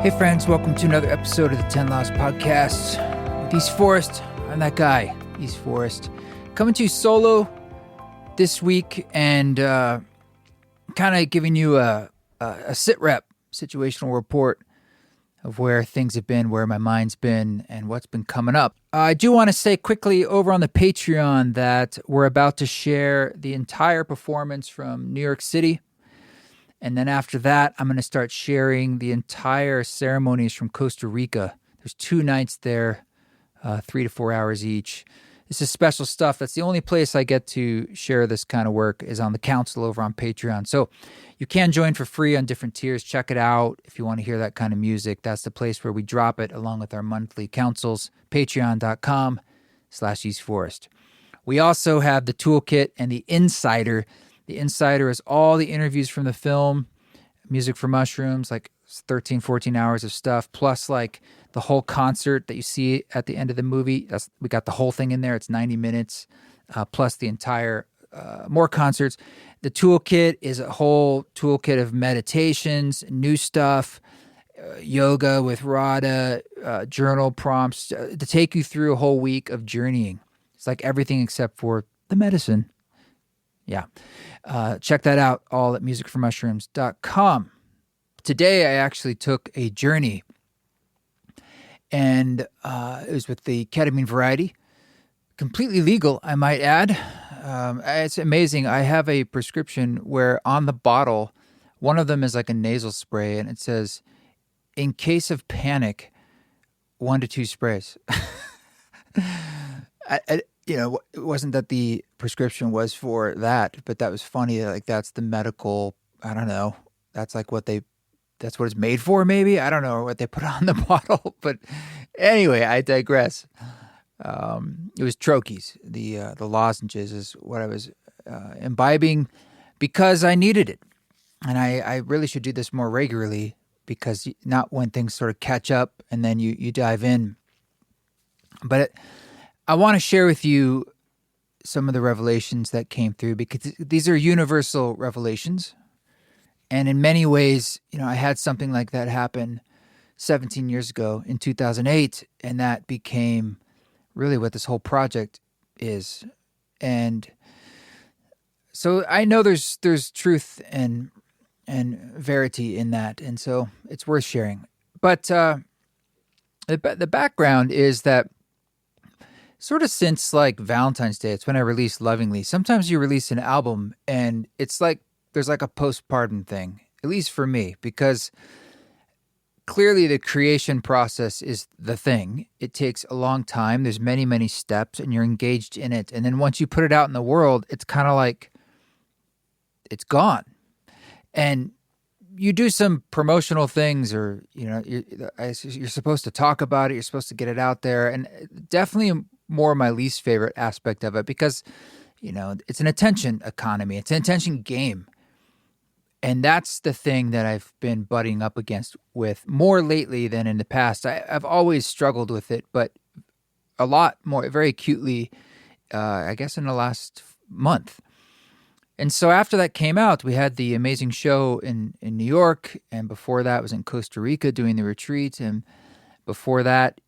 Hey friends, welcome to another episode of the 10 Laws Podcast. With East Forest, I'm that guy, East Forest. Coming to you solo this week and kind of giving you a sit-rep situational report of where things have been, where my mind's been, and what's been coming up. I do want to say quickly over on the Patreon that we're about to share the entire performance from New York City. And then after that, I'm going to start sharing the entire ceremonies from Costa Rica. There's 2 nights there, 3 to 4 hours each. This is special stuff. That's the only place I get to share this kind of work is on the council over on Patreon. So you can join for free on different tiers. Check it out if you want to hear that kind of music. That's the place where we drop it along with our monthly councils, patreon.com/EastForest. We also have the toolkit and the insider. The Insider is all the interviews from the film, Music for Mushrooms, like 13, 14 hours of stuff, plus like the whole concert that you see at the end of the movie. We got the whole thing in there. It's 90 minutes, plus the entire, more concerts. The toolkit is a whole toolkit of meditations, new stuff, yoga with Radha, journal prompts to take you through a whole week of journeying. It's like everything except for the medicine. Yeah. Check that out, all at musicformushrooms.com. Today, I actually took a journey, and it was with the ketamine variety. Completely legal, I might add. It's amazing. I have a prescription where on the bottle, one of them is like a nasal spray, and it says, in case of panic, 1 to 2 sprays. It wasn't that the prescription was for that, but that was funny. Like that's the medical, I don't know. That's like that's what it's made for maybe. I don't know what they put on the bottle, but anyway, I digress. It was troches. The lozenges is what I was imbibing because I needed it. And I really should do this more regularly because not when things sort of catch up and then you dive in. But I want to share with you some of the revelations that came through because these are universal revelations. And in many ways, I had something like that happen 17 years ago in 2008, and that became really what this whole project is. And so I know there's truth and verity in that, and so it's worth sharing. But the background is that sort of since like Valentine's Day, it's when I released Lovingly. Sometimes you release an album and it's like there's like a postpartum thing, at least for me, because clearly the creation process is the thing. It takes a long time. There's many, many steps and you're engaged in it. And then once you put it out in the world, it's kind of like it's gone. And you do some promotional things or, you're supposed to talk about it. You're supposed to get it out there. And definitely more my least favorite aspect of it because, it's an attention economy. It's an attention game. And that's the thing that I've been butting up against with more lately than in the past. I've always struggled with it, but a lot more, very acutely, I guess in the last month. And so after that came out, we had the amazing show in New York. And before that was in Costa Rica doing the retreat. And before that,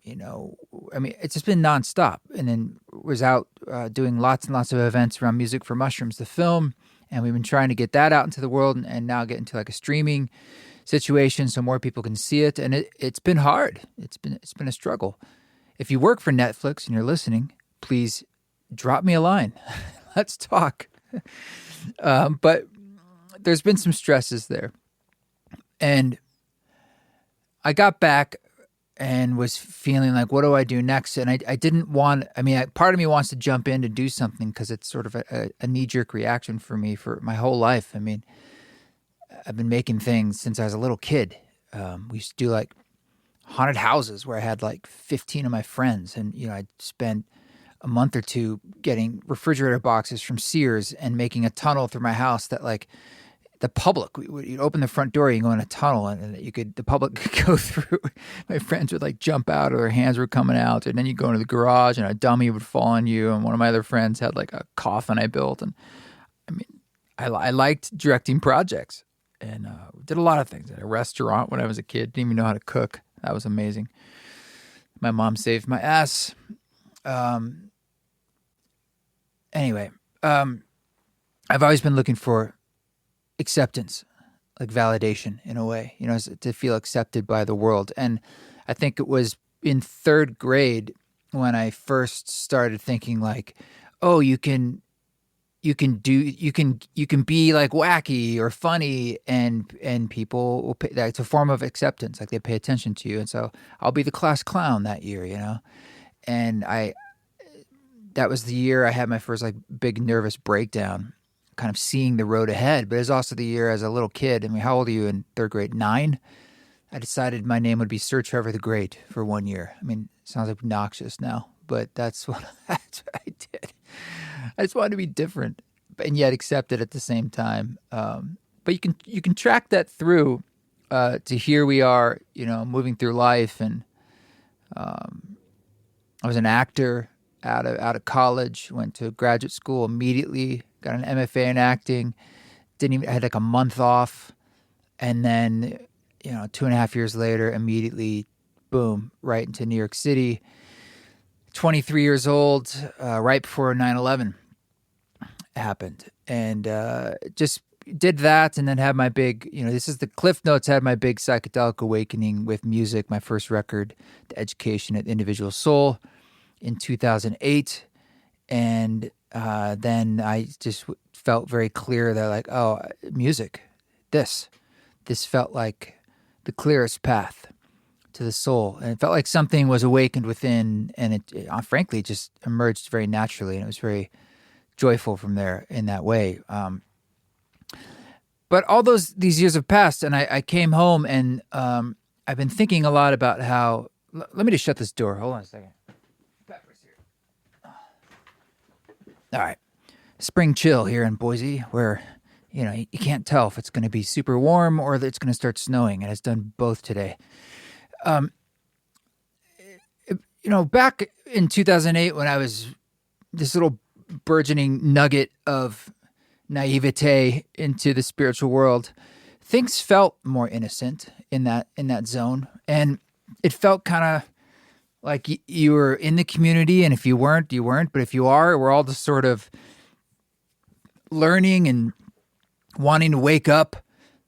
it's just been nonstop. And then was out doing lots and lots of events around Music for Mushrooms, the film. And we've been trying to get that out into the world and now get into like a streaming situation so more people can see it. And it's been hard. It's been a struggle. If you work for Netflix and you're listening, please drop me a line. Let's talk. But there's been some stresses there. And I got back and was feeling like, what do I do next? And I didn't want, part of me wants to jump in to do something because it's sort of a knee-jerk reaction for me for my whole life. I've been making things since I was a little kid. We used to do like haunted houses where I had like 15 of my friends and, I'd spend a month or two getting refrigerator boxes from Sears and making a tunnel through my house that like the public, you'd open the front door, you go in a tunnel and the public could go through. My friends would like jump out or their hands were coming out. And then you go into the garage and a dummy would fall on you. And one of my other friends had like a coffin I built. And I liked directing projects. and did a lot of things at a restaurant when I was a kid. Didn't even know how to cook. That was amazing. My mom saved my ass. Anyway, I've always been looking for acceptance, like validation in a way, to feel accepted by the world. And I think it was in third grade when I first started thinking like, oh, you can be like wacky or funny, and people will pay. That's a form of acceptance. Like they pay attention to you. And so I'll be the class clown that year, and that was the year I had my first like big nervous breakdown, kind of seeing the road ahead. But it was also the year as a little kid. I mean, how old are you in third grade? 9? I decided my name would be Sir Trevor the Great for 1 year. I mean, it sounds obnoxious now, but that's what I did. I just wanted to be different, and yet accepted at the same time. But you can track that through to here we are, moving through life. And I was an actor out of college, went to graduate school immediately, got an MFA in acting. I had like a month off, and then 2.5 years later, immediately, boom, right into New York City. 23 years old, right before 9/11 happened, and just did that, and then had my big, this is the Cliff Notes, had my big psychedelic awakening with music, my first record, The Education at Individual Soul, in 2008. And then I just felt very clear that like, oh, music, this felt like the clearest path to the soul. And it felt like something was awakened within, and it frankly just emerged very naturally, and it was very joyful from there in that way. But all these years have passed, and I came home, and I've been thinking a lot about how. Let me just shut this door. Hold on a second. Pepper's here. All right, spring chill here in Boise, where you can't tell if it's going to be super warm or that it's going to start snowing, and it's done both today. Back in 2008, when I was this little burgeoning nugget of naivete into the spiritual world, things felt more innocent in that zone, and it felt kind of like you were in the community, and if you weren't, you weren't. But if you are, we're all just sort of learning and wanting to wake up,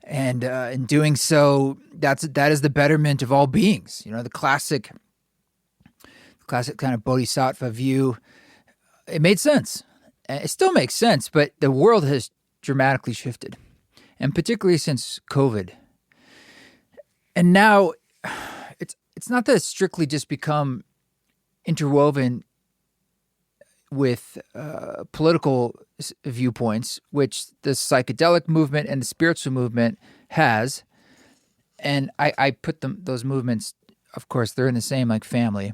and in doing so, that is the betterment of all beings. The classic kind of bodhisattva view. It made sense. It still makes sense, but the world has dramatically shifted, and particularly since COVID. And now it's not that it's strictly just become interwoven with political viewpoints, which the psychedelic movement and the spiritual movement has. And I put those movements, of course, they're in the same like family.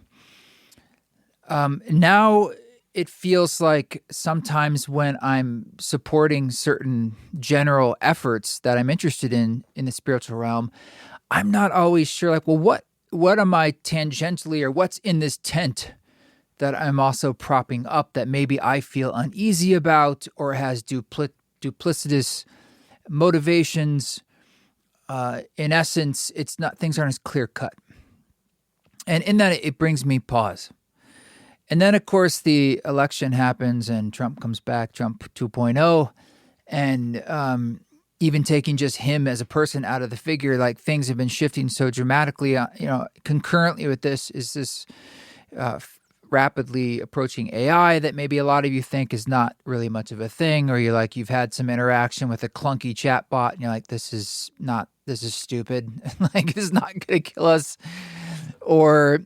Now it feels like sometimes when I'm supporting certain general efforts that I'm interested in the spiritual realm, I'm not always sure, like, well, what am I tangentially, or what's in this tent that I'm also propping up that maybe I feel uneasy about, or has duplicitous motivations. In essence, things aren't as clear cut. And in that, it brings me pause. And then, of course, the election happens, and Trump comes back, Trump 2.0, and even taking just him as a person out of the figure, like things have been shifting so dramatically. Concurrently with this is this rapidly approaching AI that maybe a lot of you think is not really much of a thing, or you've had some interaction with a clunky chatbot, and you're like, this is stupid, like this is not going to kill us, or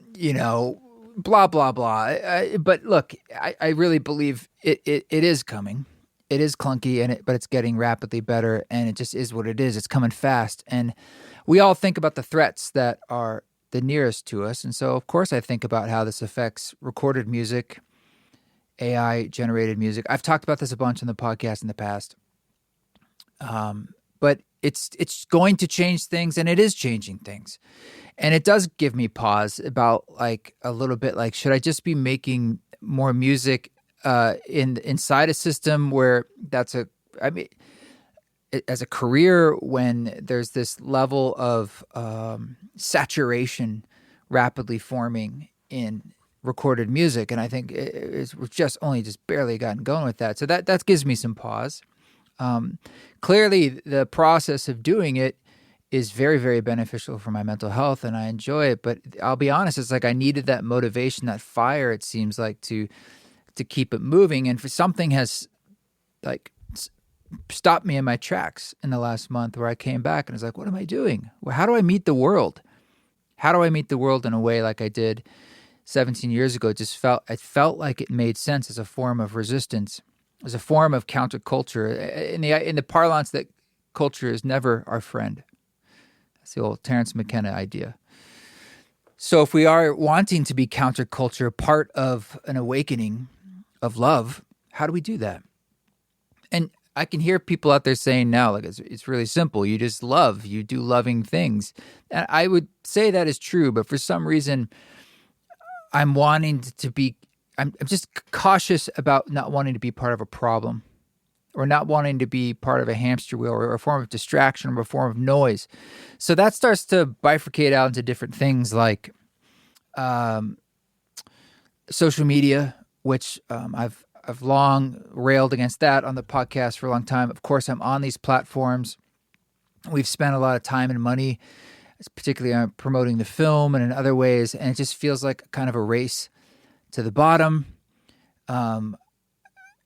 blah blah blah. But look, I really believe it is coming. It is clunky, but it's getting rapidly better, and it just is what it is. It's coming fast, and we all think about the threats that are the nearest to us. And so, of course, I think about how this affects recorded music, AI-generated music. I've talked about this a bunch on the podcast in the past, but it's going to change things, and it is changing things. And it does give me pause about, like, a little bit, like, should I just be making more music inside a system where as a career when there's this level of saturation rapidly forming in recorded music, and I think we've just barely gotten going with that. So that gives me some pause. Clearly, the process of doing it is very, very beneficial for my mental health, and I enjoy it. But I'll be honest, it's like I needed that motivation, that fire. It seems like to keep it moving, and for something has like stopped me in my tracks in the last month, where I came back and was like, "What am I doing? Well, how do I meet the world? How do I meet the world in a way like I did 17 years ago?" It felt like it made sense as a form of resistance, as a form of counterculture, in the parlance that culture is never our friend. That's the old Terence McKenna idea. So if we are wanting to be counterculture, part of an awakening of love, how do we do that? And I can hear people out there saying now, like, it's really simple. You just love. You do loving things. And I would say that is true, but for some reason, I'm just cautious about not wanting to be part of a problem, or not wanting to be part of a hamster wheel, or a form of distraction, or a form of noise. So that starts to bifurcate out into different things like social media, which I've long railed against that on the podcast for a long time. Of course, I'm on these platforms. We've spent a lot of time and money, particularly on promoting the film and in other ways, and it just feels like kind of a race to the bottom.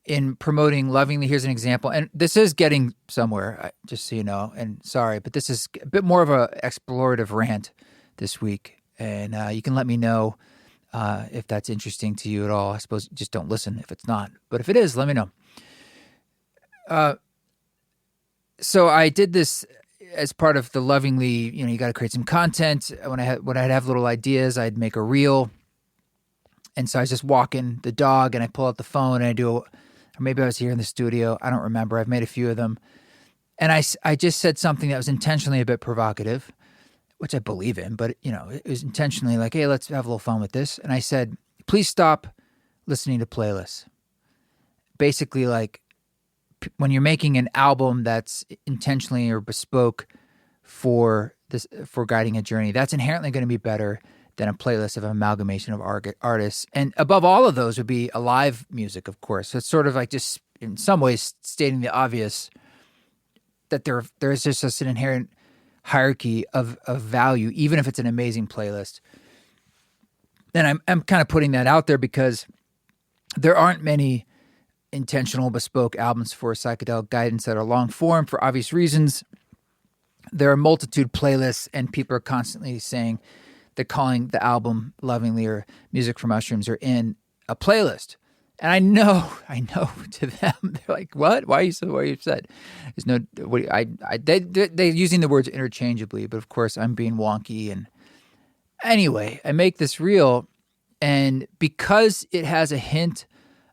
In promoting lovingly, here's an example, and this is getting somewhere, just so you know, and sorry, but this is a bit more of an explorative rant this week, and you can let me know if that's interesting to you at all. I suppose just don't listen if it's not, but if it is, let me know. So I did this as part of the lovingly, you got to create some content. When I'd have little ideas, I'd make a reel. And so I was just walking the dog, and I pull out the phone, and or maybe I was here in the studio. I don't remember. I've made a few of them. And I just said something that was intentionally a bit provocative, which I believe in, but it was intentionally like, hey, let's have a little fun with this. And I said, please stop listening to playlists. Basically, like, when you're making an album that's intentionally or bespoke for guiding a journey, that's inherently going to be better than a playlist of an amalgamation of artists. And above all of those would be a live music, of course. So it's sort of like, just in some ways, stating the obvious, that there is just an inherent hierarchy of value, even if it's an amazing playlist. And I'm kind of putting that out there because there aren't many intentional bespoke albums for psychedelic guidance that are long form for obvious reasons. There are multitude playlists, and people are constantly saying they're calling the album lovingly or music for mushrooms or in a playlist. And I know to them, they're like, what? Why are you upset? There's no, they're using the words interchangeably, but of course I'm being wonky. And anyway, I make this reel, and because it has a hint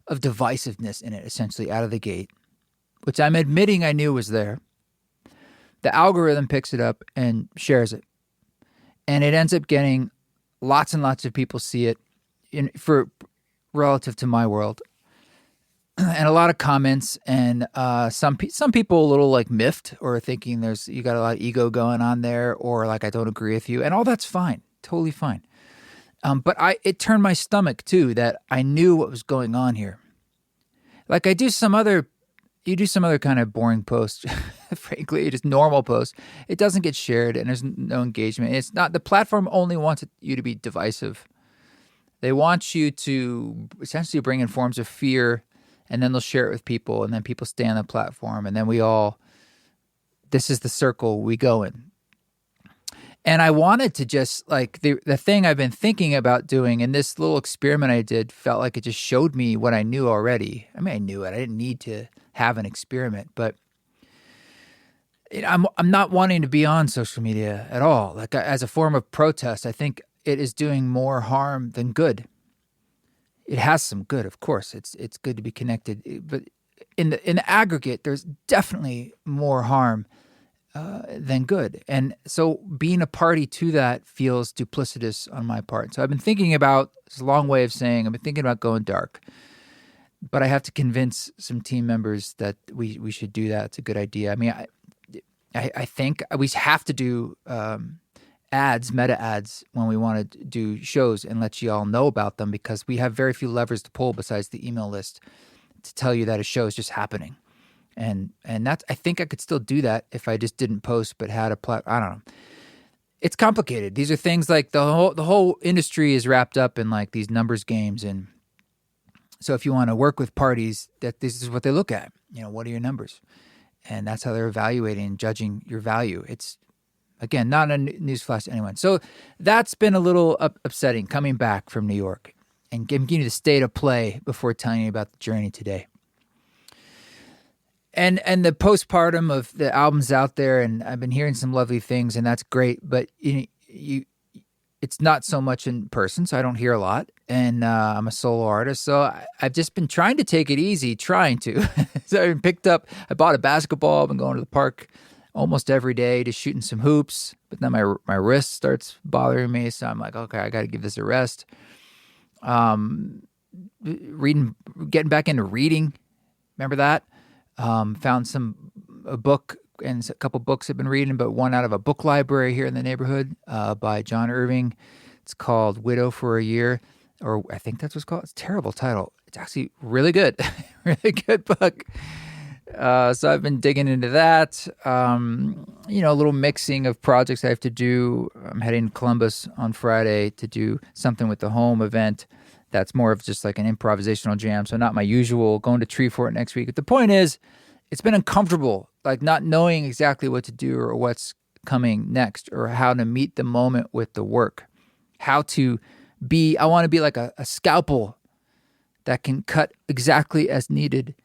of divisiveness in it, essentially out of the gate, which I'm admitting I knew was there, the algorithm picks it up and shares it. And it ends up getting lots and lots of people see it for relative to my world, and a lot of comments, and some people a little like miffed, or thinking you got a lot of ego going on there, or like, I don't agree with you, and all that's fine, totally fine. But it turned my stomach too, that I knew what was going on here. Like you do some other kind of boring post, frankly, just normal post. It doesn't get shared, and there's no engagement. It's not, the platform only wants you to be divisive. They want you to essentially bring in forms of fear, and then they'll share it with people, and then people stay on the platform, and then this is the circle we go in. And I wanted to just, like, the thing I've been thinking about doing, and this little experiment I did felt like it just showed me what I knew already. I mean, I knew it. I didn't need to have an experiment, but I'm not wanting to be on social media at all. Like, as a form of protest, I think it is doing more harm than good. It has some good, of course. It's good to be connected, but in the aggregate, there's definitely more harm than good. And so being a party to that feels duplicitous on my part. So I've been thinking about, it's a long way of saying, I've been thinking about going dark, but I have to convince some team members that we should do that. It's a good idea. I mean, I think we have to do ads, meta ads, when we want to do shows and let you all know about them, because we have very few levers to pull besides the email list to tell you that a show is just happening. And that's, I think I could still do that if I just didn't post but had a I don't know. It's complicated. These are things like the whole industry is wrapped up in like these numbers games, and so if you want to work with parties, that this is what they look at. What are your numbers? And that's how they're evaluating and judging your value. It's, again, not a newsflash to anyone. So that's been a little upsetting coming back from New York and giving you the state of play before telling you about the journey today. And the postpartum of the album's out there, and I've been hearing some lovely things, and that's great. But it's not so much in person, so I don't hear a lot. And I'm a solo artist, so I've just been trying to take it easy, trying to. So I bought a basketball. I've been going to the park almost every day, just shooting some hoops. But then my wrist starts bothering me, so I'm like, okay, I got to give this a rest. Getting back into reading. Remember that? Found a book, and a couple books I've been reading, but one out of a book library here in the neighborhood by John Irving. It's called Widow for a Year, or I think that's what it's called. It's a terrible title. It's actually really good. Really good book. So I've been digging into that. A little mixing of projects I have to do. I'm heading to Columbus on Friday to do something with the home event. That's more of just like an improvisational jam, so not my usual. Going to Treefort next week. But the point is, it's been uncomfortable, like not knowing exactly what to do or what's coming next or how to meet the moment with the work. How to be, I want to be like a scalpel that can cut exactly as needed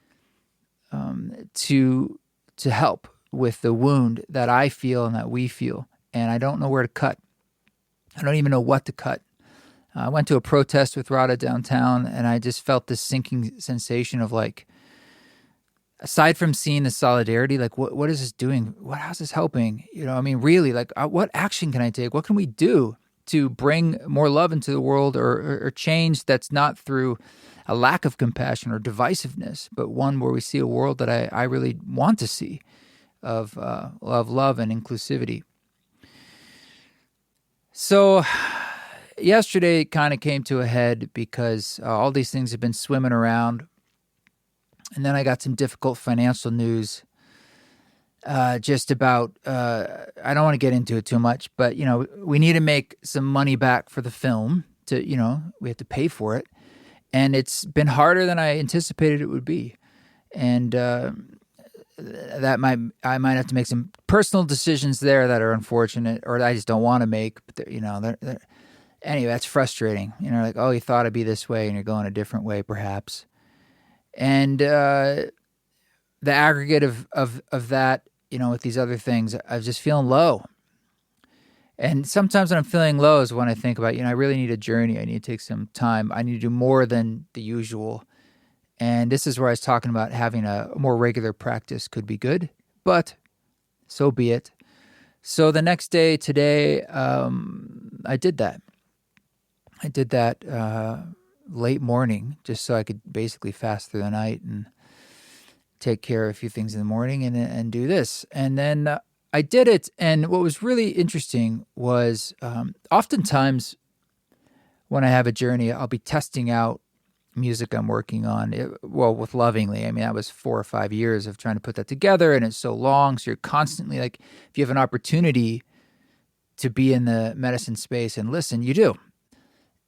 to help with the wound that I feel and that we feel. And I don't know where to cut. I don't even know what to cut. I went to a protest with Rada downtown, and I just felt this sinking sensation of like, aside from seeing the solidarity, like what is this doing? How's this helping? Really, like what action can I take? What can we do to bring more love into the world or change that's not through a lack of compassion or divisiveness, but one where we see a world that I really want to see of love and inclusivity. So yesterday kind of came to a head because all these things have been swimming around. And then I got some difficult financial news just about, I don't want to get into it too much, but, we need to make some money back for the film we have to pay for it. And it's been harder than I anticipated it would be. And I might have to make some personal decisions there that are unfortunate or that I just don't want to make. But, anyway, that's frustrating. Like, oh, you thought it'd be this way and you're going a different way perhaps. And the aggregate of that, with these other things, I'm just feeling low. And sometimes when I'm feeling low is when I think about, I really need a journey. I need to take some time. I need to do more than the usual. And this is where I was talking about having a more regular practice could be good, but so be it. So the next day, today, I did that. Late morning, just so I could basically fast through the night and take care of a few things in the morning and do this. And then I did it. And what was really interesting was oftentimes when I have a journey, I'll be testing out music I'm working on. With Lovingly, that was 4 or 5 years of trying to put that together, and it's so long. So you're constantly like, if you have an opportunity to be in the medicine space and listen, you do.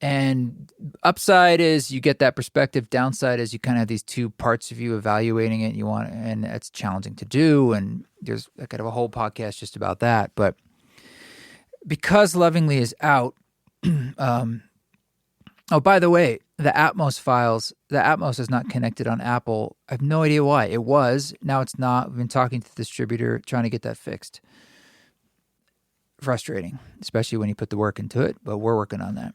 And upside is you get that perspective. Downside is you kind of have these two parts of you evaluating it. And it's challenging to do. And there's kind of a whole podcast just about that. But because Lovingly is out, oh, by the way, the Atmos is not connected on Apple. I have no idea why. It was. Now it's not. We've been talking to the distributor, trying to get that fixed. Frustrating, especially when you put the work into it. But we're working on that.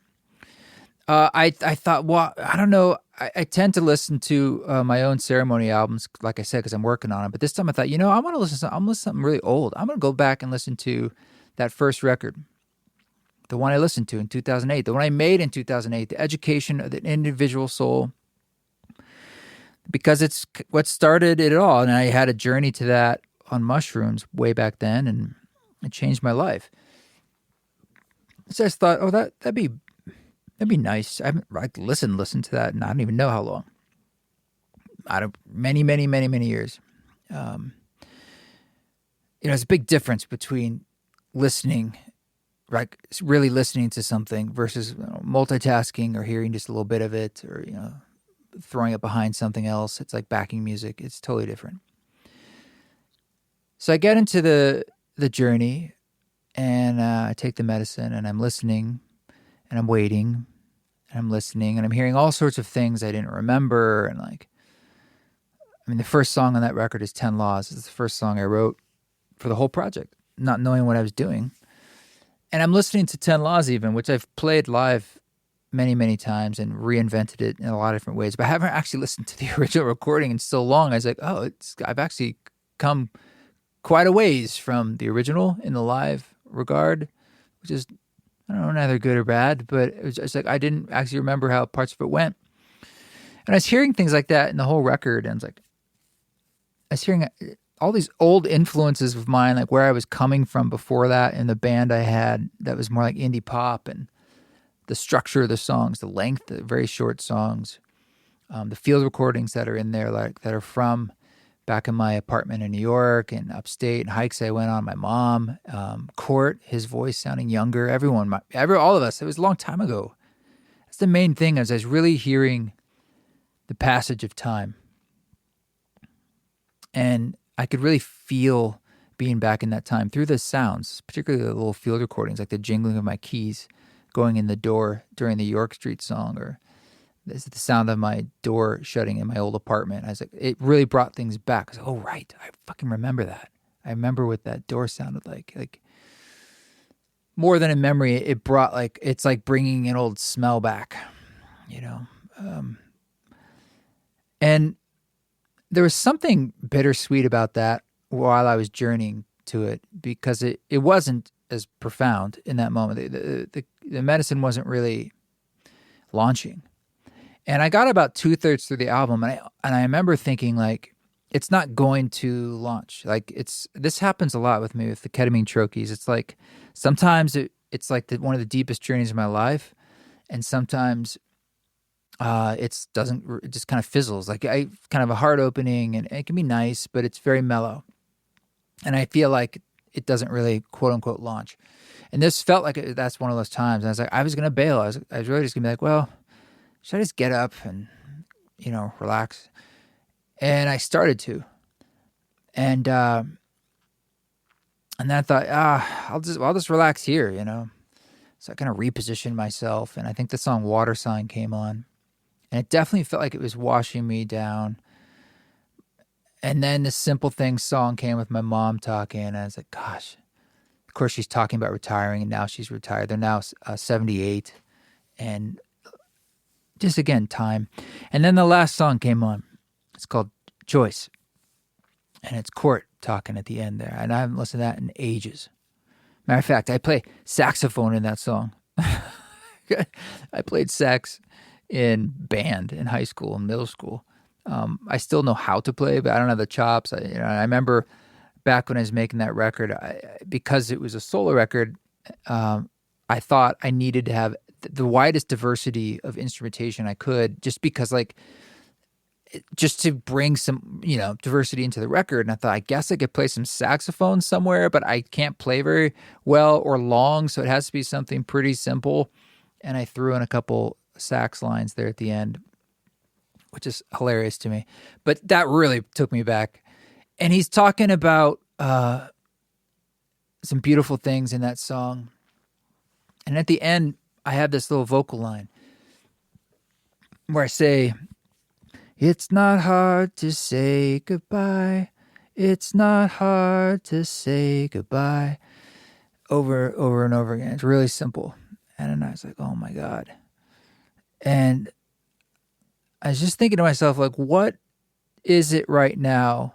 I thought, well, I don't know. I tend to listen to my own ceremony albums, like I said, because I'm working on it. But this time I thought, I want to listen to something really old. I'm going to go back and listen to that first record, the one I listened to in 2008, the one I made in 2008, The Education of the Individual Soul, because it's what started it all. And I had a journey to that on mushrooms way back then, and it changed my life. So I just thought, oh, that'd be nice. I'd listen to that, and I don't even know how long. Out of many years. There's a big difference between listening, like really listening to something, versus multitasking or hearing just a little bit of it, or throwing it behind something else. It's like backing music. It's totally different. So I get into the journey, and I take the medicine, and I'm listening, and I'm waiting, and I'm listening, and I'm hearing all sorts of things I didn't remember. And the first song on that record is 10 Laws. It's the first song I wrote for the whole project, not knowing what I was doing. And I'm listening to 10 Laws even, which I've played live many times and reinvented it in a lot of different ways. But I haven't actually listened to the original recording in so long. I was like, oh, I've actually come quite a ways from the original in the live regard, which is, I don't know, neither good or bad, but it was just like I didn't actually remember how parts of it went. And I was hearing things like that in the whole record, and I was hearing all these old influences of mine, like where I was coming from before that in the band I had that was more like indie pop, and the structure of the songs, the length, the very short songs, the field recordings that are in there, like that are from back in my apartment in New York and upstate, and hikes I went on, my mom, Court, his voice sounding younger, all of us. It was a long time ago. That's the main thing, is I was really hearing the passage of time. And I could really feel being back in that time through the sounds, particularly the little field recordings, like the jingling of my keys going in the door during the York Street song, or the sound of my door shutting in my old apartment. I was like, it really brought things back. I was like, oh, right. I fucking remember that. I remember what that door sounded like. Like, more than a memory, it brought it's like bringing an old smell back, and there was something bittersweet about that while I was journeying to it, because it wasn't as profound in that moment. The medicine wasn't really launching. And I got about 2/3 through the album, and I remember thinking, like, it's not going to launch. Like, this happens a lot with me with the ketamine troches. It's like sometimes it's like one of the deepest journeys of my life, and sometimes it just kind of fizzles. Like, I kind of a heart opening, and it can be nice, but it's very mellow. And I feel like it doesn't really quote unquote launch. And this felt like that's one of those times. And I was like, I was going to bail. I was really just going to be like, well, should I just get up and, relax? And I started to. And then I thought, I'll just relax here, So I kind of repositioned myself, and I think the song Water Sign came on. And it definitely felt like it was washing me down. And then the Simple Things song came with my mom talking, and I was like, gosh. Of course, she's talking about retiring, and now she's retired. They're now 78. And just, again, time. And then the last song came on. It's called Choice. And it's Court talking at the end there. And I haven't listened to that in ages. Matter of fact, I play saxophone in that song. I played sax in band in high school and middle school. I still know how to play, but I don't have the chops. I remember back when I was making that record, because it was a solo record, I thought I needed to have the widest diversity of instrumentation I could, just because, just to bring some, diversity into the record. And I thought, I guess I could play some saxophone somewhere, but I can't play very well or long, so it has to be something pretty simple. And I threw in a couple sax lines there at the end, which is hilarious to me. But that really took me back. And he's talking about some beautiful things in that song. And at the end, I have this little vocal line where I say, it's not hard to say goodbye. It's not hard to say goodbye. Over and over again. It's really simple. And then I was like, oh my God. And I was just thinking to myself, like, what is it right now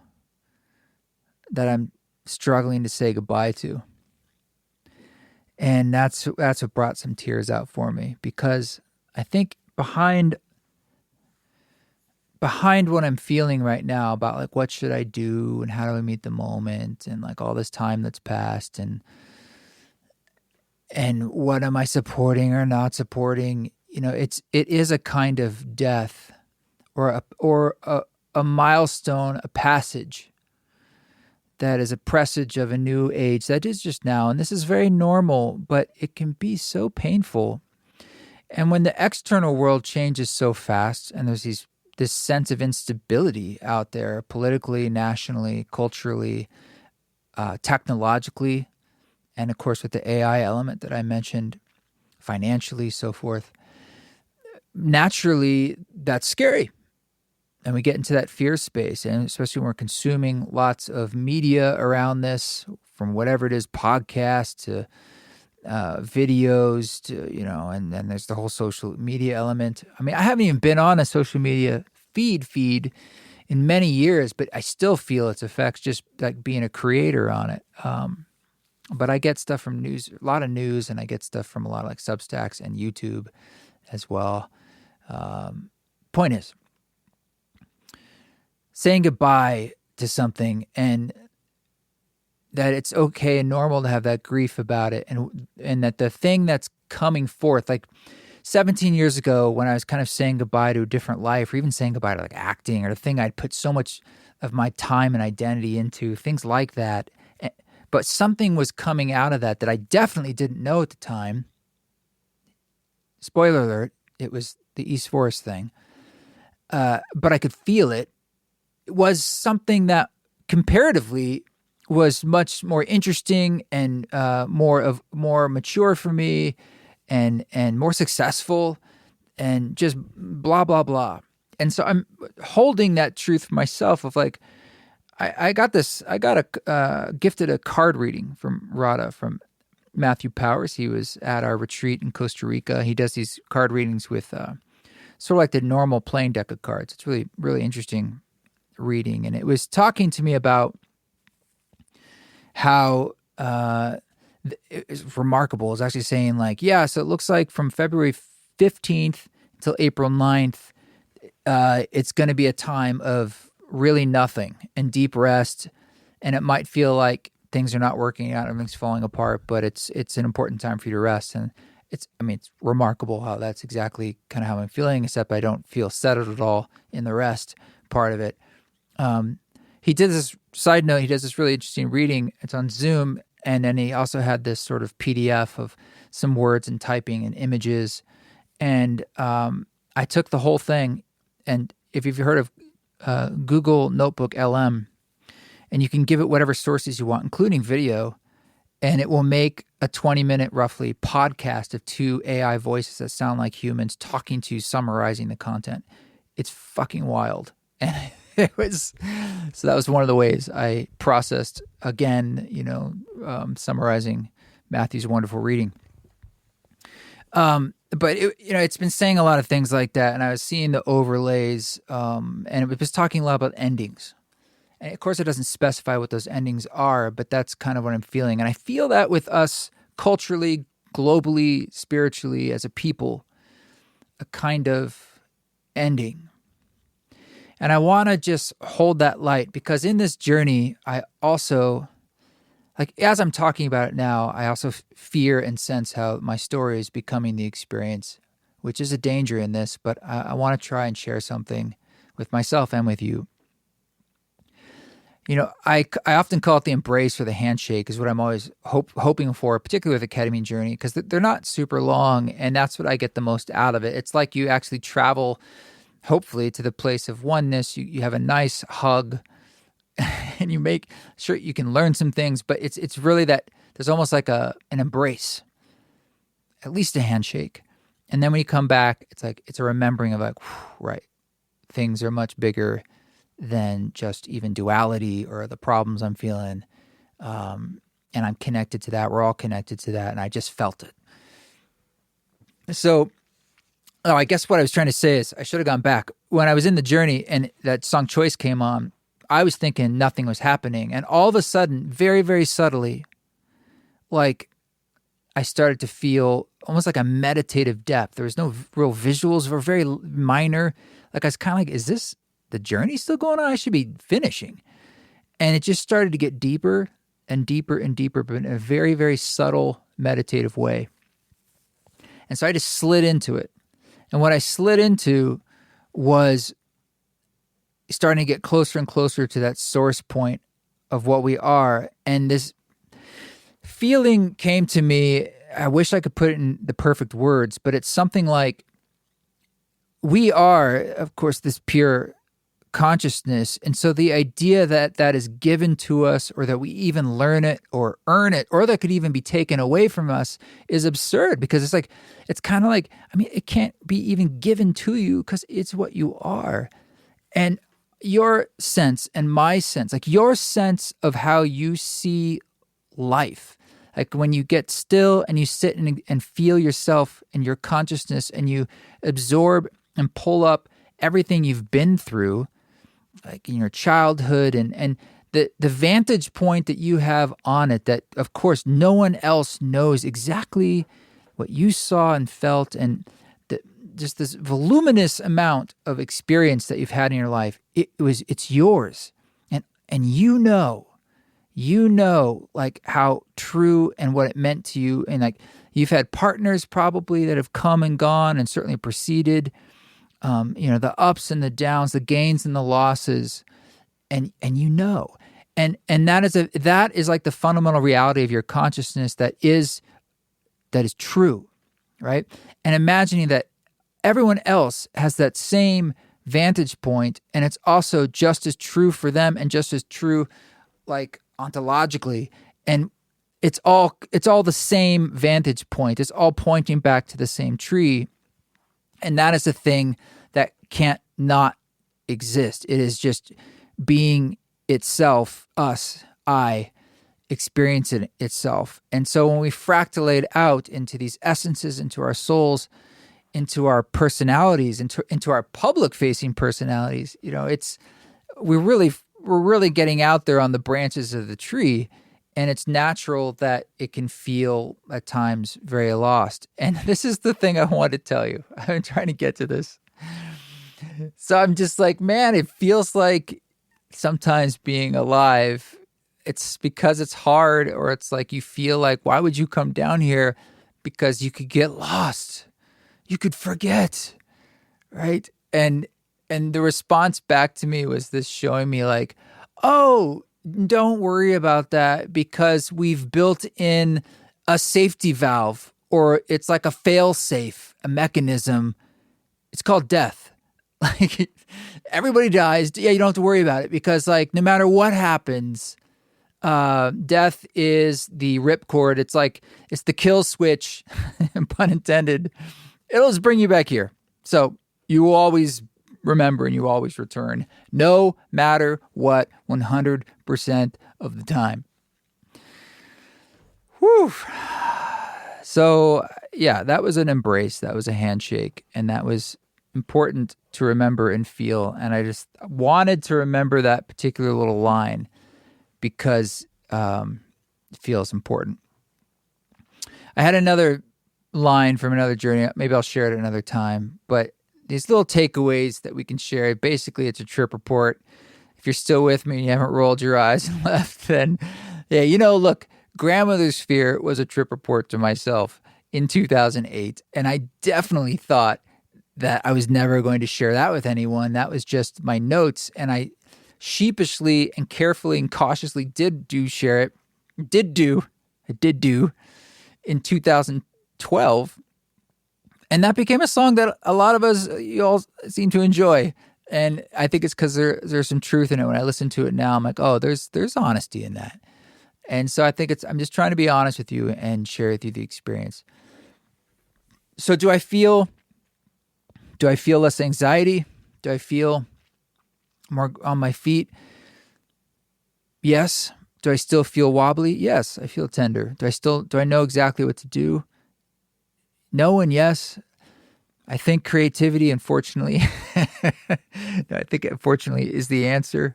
that I'm struggling to say goodbye to? And that's what brought some tears out for me, because I think behind behind what I'm feeling right now about like what should I do and how do I meet the moment and like all this time that's passed and what am I supporting or not supporting? It is a kind of death or a milestone, a passage that is a presage of a new age that is just now. And this is very normal, but it can be so painful. And when the external world changes so fast and there's this sense of instability out there politically, nationally, culturally, technologically, and of course with the AI element that I mentioned, financially, so forth, naturally that's scary. And we get into that fear space, and especially when we're consuming lots of media around this, from whatever it is, podcasts to videos to, and then there's the whole social media element. I mean, I haven't even been on a social media feed in many years, but I still feel its effects just like being a creator on it. But I get stuff from news, a lot of news, and I get stuff from a lot of like Substacks and YouTube as well. Point is, saying goodbye to something and that it's okay and normal to have that grief about it, and that the thing that's coming forth, like 17 years ago when I was kind of saying goodbye to a different life, or even saying goodbye to like acting or the thing I'd put so much of my time and identity into, things like that. But something was coming out of that I definitely didn't know at the time. Spoiler alert, it was the East Forest thing. But I could feel it. It was something that comparatively was much more interesting and more mature for me and more successful and just blah, blah, blah. And so I'm holding that truth for myself of like, I got gifted a card reading from Radha, from Matthew Powers. He was at our retreat in Costa Rica. He does these card readings with sort of like the normal playing deck of cards. It's really, really interesting reading. And it was talking to me about how it was remarkable. It was actually saying like, yeah, so it looks like from February 15th until April 9th, it's going to be a time of really nothing and deep rest. And it might feel like things are not working out, everything's falling apart, but it's an important time for you to rest. And it's remarkable how that's exactly kind of how I'm feeling, except I don't feel settled at all in the rest part of it. He did this, side note, he does this really interesting reading. It's on Zoom. And then he also had this sort of PDF of some words and typing and images. And I took the whole thing. And if you've heard of Google Notebook LM, and you can give it whatever sources you want, including video, and it will make a 20-minute roughly podcast of two AI voices that sound like humans talking to you, summarizing the content. It's fucking wild. And so that was one of the ways I processed again, summarizing Matthew's wonderful reading. But it's been saying a lot of things like that, and I was seeing the overlays, and it was talking a lot about endings. And of course, it doesn't specify what those endings are, but that's kind of what I'm feeling. And I feel that with us culturally, globally, spiritually, as a people, a kind of ending. And I want to just hold that light, because in this journey, I also, like as I'm talking about it now, I also fear and sense how my story is becoming the experience, which is a danger in this, but I want to try and share something with myself and with you. I often call it the embrace or the handshake is what I'm always hoping for, particularly with the ketamine journey, because they're not super long, and that's what I get the most out of it. It's like you actually travel, hopefully, to the place of oneness. You have a nice hug, and you make sure you can learn some things, but it's really that there's almost like an embrace, at least a handshake. And then when you come back, it's like it's a remembering of like, right, things are much bigger than just even duality or the problems I'm feeling. And I'm connected to that. We're all connected to that. And I just felt it. So, I guess what I was trying to say is I should have gone back. When I was in the journey and that song Choice came on, I was thinking nothing was happening. And all of a sudden, very, very subtly, like I started to feel almost like a meditative depth. There was no real visuals. They were very minor. Like I was kind of like, is this the journey's still going on. I should be finishing. And it just started to get deeper and deeper and deeper, but in a very, very subtle, meditative way. And so I just slid into it. And what I slid into was starting to get closer and closer to that source point of what we are. And this feeling came to me, I wish I could put it in the perfect words, but it's something like we are, of course, this pure consciousness. And so the idea that that is given to us, or that we even learn it or earn it, or that could even be taken away from us, is absurd, because it's kind of like, I mean, it can't be even given to you because it's what you are. And your sense and my sense, like your sense of how you see life, like when you get still and you sit and feel yourself and your consciousness, and you absorb and pull up everything you've been through, like in your childhood, and the vantage point that you have on it, that of course no one else knows exactly what you saw and felt, and just this voluminous amount of experience that you've had in your life, it's yours. And you know like how true and what it meant to you. And like you've had partners probably that have come and gone and certainly preceded, the ups and the downs, the gains and the losses, and that is like the fundamental reality of your consciousness that is true, right? And imagining that everyone else has that same vantage point, and it's also just as true for them and just as true, like ontologically, and it's all the same vantage point. It's all pointing back to the same tree, and that is a thing that can't not exist. It is just being itself, us, I, experiencing itself. And so when we fractalate out into these essences, into our souls, into our personalities, into our public-facing personalities, we're really getting out there on the branches of the tree, and it's natural that it can feel at times very lost. And this is the thing I want to tell you. I've been trying to get to this. So I'm just like, man, it feels like sometimes being alive, it's because it's hard, or it's like you feel like, why would you come down here? Because you could get lost. You could forget, right? And the response back to me was this, showing me like, oh, don't worry about that, because we've built in a safety valve, or it's like a fail-safe, a mechanism. It's called death. Like everybody dies. Yeah, you don't have to worry about it, because like no matter what happens, death is the ripcord. It's the kill switch, pun intended. It'll just bring you back here. So you will always remember and you always return, no matter what, 100% of the time. Whew. So yeah, that was an embrace. That was a handshake. And that was important to remember and feel. And I just wanted to remember that particular little line because it feels important. I had another line from another journey. Maybe I'll share it another time. But these little takeaways that we can share, basically it's a trip report. If you're still with me and you haven't rolled your eyes and left, then yeah, look, Grandmother's Fear was a trip report to myself in 2008. And I definitely thought that I was never going to share that with anyone. That was just my notes. And I sheepishly and carefully and cautiously did share it. I did do in 2012. And that became a song that a lot of us, you all seem to enjoy. And I think it's because there's some truth in it. When I listen to it now, I'm like, oh, there's honesty in that. And so I think I'm just trying to be honest with you and share with you the experience. So do I feel less anxiety? Do I feel more on my feet? Yes. Do I still feel wobbly? Yes, I feel tender. Do I know exactly what to do? No and yes. I think creativity, unfortunately, is the answer.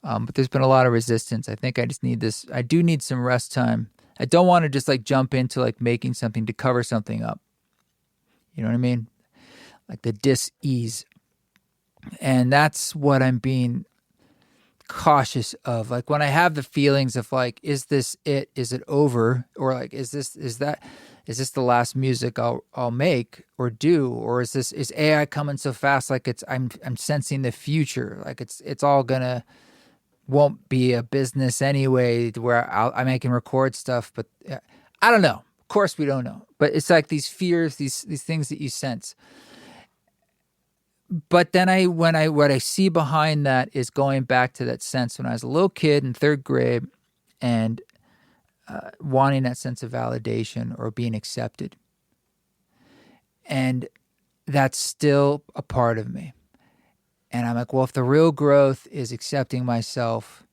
But there's been a lot of resistance. I think I just need this. I do need some rest time. I don't want to just like jump into like making something to cover something up. You know what I mean? Like the dis-ease. And that's what I'm being cautious of. Like when I have the feelings of like, is this it? Is it over? Or like, is this the last music I'll make or do? Or is AI coming so fast? Like I'm sensing the future. Like it's all won't be a business anyway where I can record stuff, but I don't know. Of course we don't know, but it's like these fears, these things that you sense. But then what I see behind that is going back to that sense when I was a little kid in third grade and wanting that sense of validation or being accepted. And that's still a part of me. And I'm like, well, if the real growth is accepting myself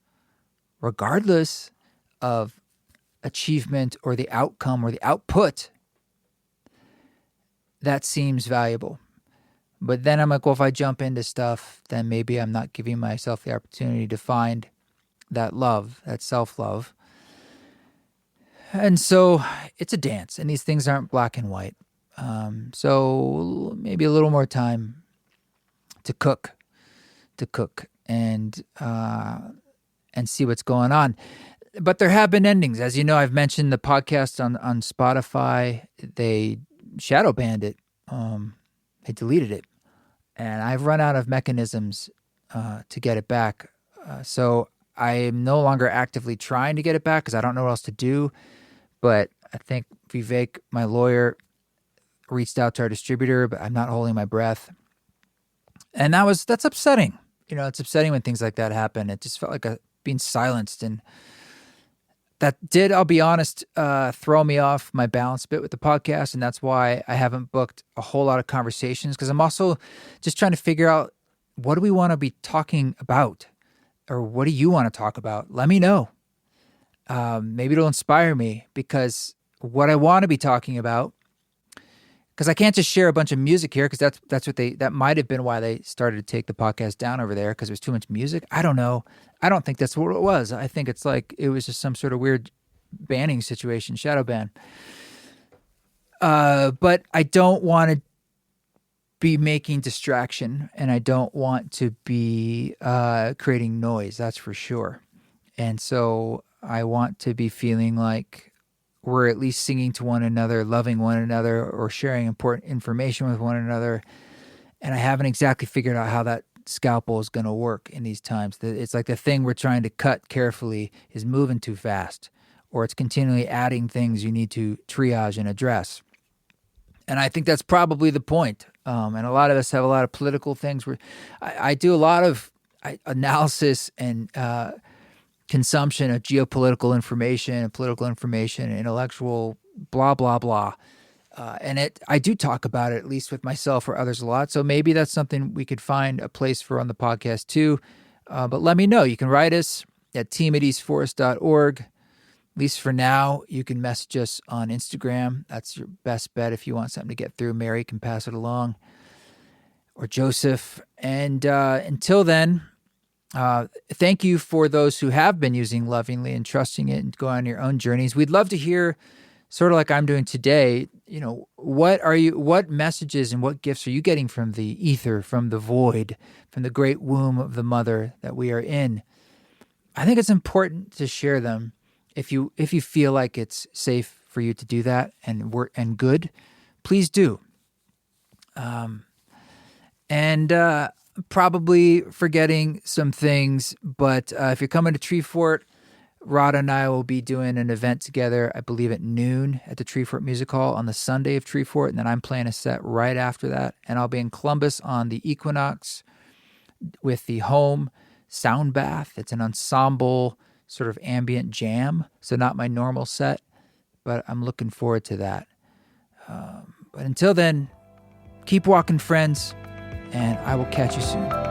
regardless of achievement or the outcome or the output, that seems valuable. But then I'm like, well, if I jump into stuff, then maybe I'm not giving myself the opportunity to find that love, that self-love. And so it's a dance, and these things aren't black and white. So maybe a little more time to cook and see what's going on. But there have been endings. As you know, I've mentioned the podcast on Spotify. They shadow banned it. They deleted it. And I've run out of mechanisms to get it back. So I am no longer actively trying to get it back because I don't know what else to do. But I think Vivek, my lawyer, reached out to our distributor, but I'm not holding my breath. And that's upsetting. You know, it's upsetting when things like that happen. It just felt like being silenced. And that did, I'll be honest, throw me off my balance a bit with the podcast. And that's why I haven't booked a whole lot of conversations, because I'm also just trying to figure out, what do we want to be talking about? Or what do you want to talk about? Let me know. Maybe it'll inspire me, because what I want to be talking about, because I can't just share a bunch of music here, because that might have been why they started to take the podcast down over there, because there's too much music. I don't know. I don't think that's what it was. I think it's like it was just some sort of weird banning situation, shadow ban. But I don't want to be making distraction, and I don't want to be creating noise, that's for sure. And so I want to be feeling like we're at least singing to one another, loving one another, or sharing important information with one another. And I haven't exactly figured out how that scalpel is going to work in these times. It's like the thing we're trying to cut carefully is moving too fast, or it's continually adding things you need to triage and address. And I think that's probably the point. And a lot of us have a lot of political things where I do a lot of analysis and consumption of geopolitical information and political information and intellectual blah, blah, blah. And I do talk about it, at least with myself or others, a lot. So maybe that's something we could find a place for on the podcast too. But let me know. You can write us at team@eastforest.org. At least for now, you can message us on Instagram. That's your best bet if you want something to get through. Mary can pass it along, or Joseph. And until then, thank you for those who have been using Lovingly and trusting it and going on your own journeys. We'd love to hear, sort of like I'm doing today, what messages and what gifts are you getting from the ether, from the void, from the great womb of the mother that we are in? I think it's important to share them if you feel like it's safe for you to do that and good, please do. Probably forgetting some things, but if you're coming to Treefort, Rod and I will be doing an event together, I believe at noon at the Treefort Music Hall on the Sunday of Treefort, and then I'm playing a set right after that. And I'll be in Columbus on the Equinox with the Home Sound Bath. It's an ensemble sort of ambient jam, so not my normal set, but I'm looking forward to that. But until then, keep walking, friends, and I will catch you soon.